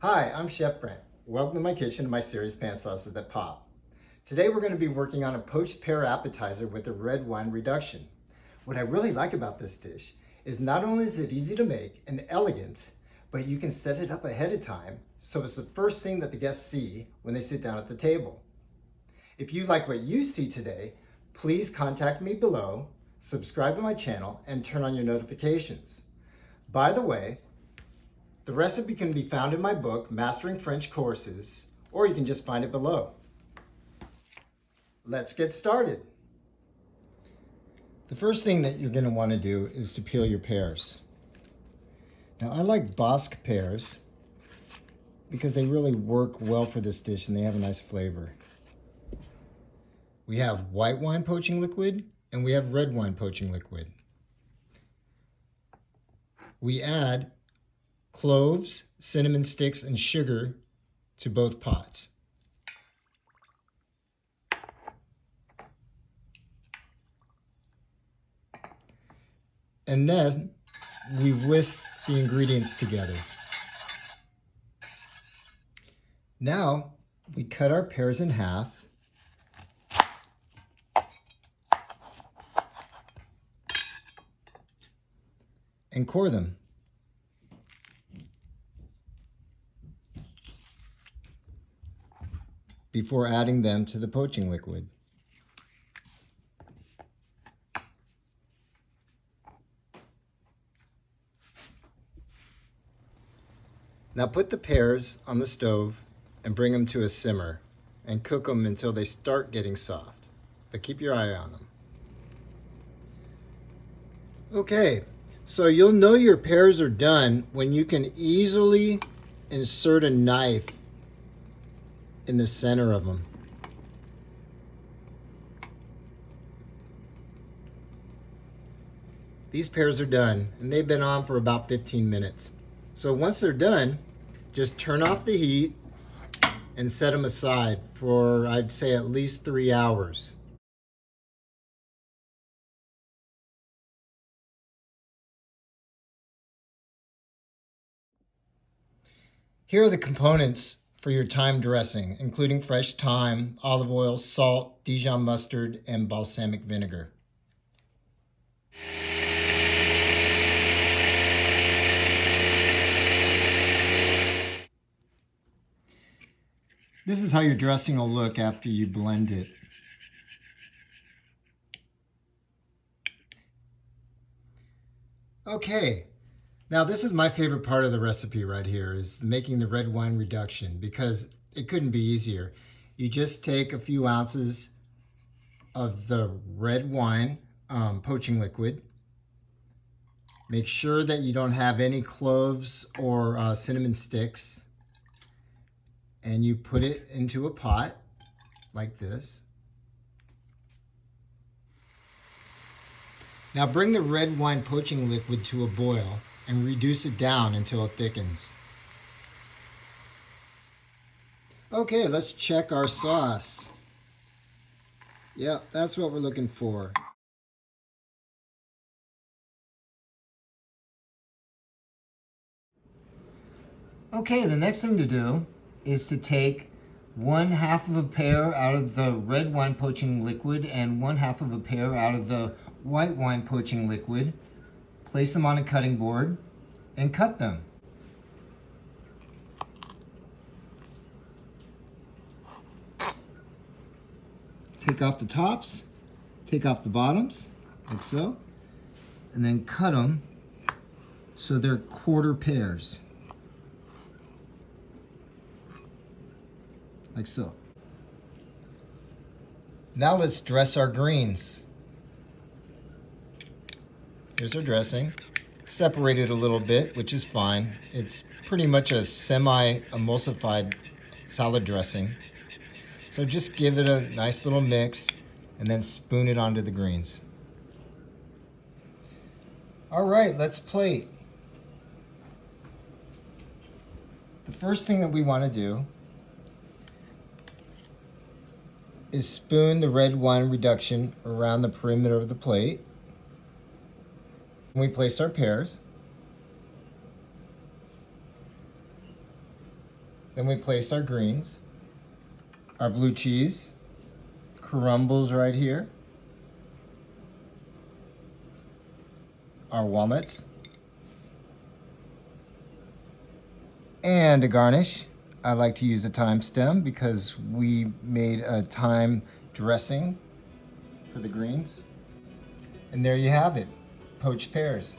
Hi, I'm Chef Brent. Welcome to my kitchen and my series Pan Sauces That Pop. Today we're going to be working on a poached pear appetizer with a red wine reduction. What I really like about this dish is not only is it easy to make and elegant, but you can set it up ahead of time so it's the first thing that the guests see when they sit down at the table. If you like what you see today, please contact me below, subscribe to my channel, and turn on your notifications. By the way, the recipe can be found in my book, Mastering French Courses, or you can just find it below. Let's get started. The first thing that you're going to want to do is to peel your pears. Now, I like Bosc pears because they really work well for this dish and they have a nice flavor. We have white wine poaching liquid and we have red wine poaching liquid. We add cloves, cinnamon sticks, and sugar to both pots. And then we whisk the ingredients together. Now we cut our pears in half and core them. Before adding them to the poaching liquid. Now put the pears on the stove and bring them to a simmer and cook them until they start getting soft, but keep your eye on them. Okay, so you'll know your pears are done when you can easily insert a knife in the center of them. These pears are done and they've been on for about 15 minutes. So once they're done, just turn off the heat and set them aside for, I'd say, at least 3 hours. Here are the components for your thyme dressing, including fresh thyme, olive oil, salt, Dijon mustard, and balsamic vinegar. This is how your dressing will look after you blend it. Okay, now this is my favorite part of the recipe right here, is making the red wine reduction, because it couldn't be easier. You just take a few ounces of the red wine poaching liquid. Make sure that you don't have any cloves or cinnamon sticks. And you put it into a pot like this. Now bring the red wine poaching liquid to a boil and reduce it down until it thickens. Okay, let's check our sauce. Yep, that's what we're looking for. Okay, the next thing to do is to take 1/2 of a pear out of the red wine poaching liquid and 1/2 of a pear out of the white wine poaching liquid. Place them on a cutting board and cut them. Take off the tops, take off the bottoms, like so, and then cut them so they're quarter pears. Like so. Now let's dress our greens. Here's our dressing. Separated a little bit, which is fine. It's pretty much a semi-emulsified salad dressing. So just give it a nice little mix and then spoon it onto the greens. All right, let's plate. The first thing that we want to do is spoon the red wine reduction around the perimeter of the plate. We place our pears. Then we place our greens, our blue cheese, crumbles right here, our walnuts, and to garnish, I like to use a thyme stem because we made a thyme dressing for the greens. And there you have it, poached pears.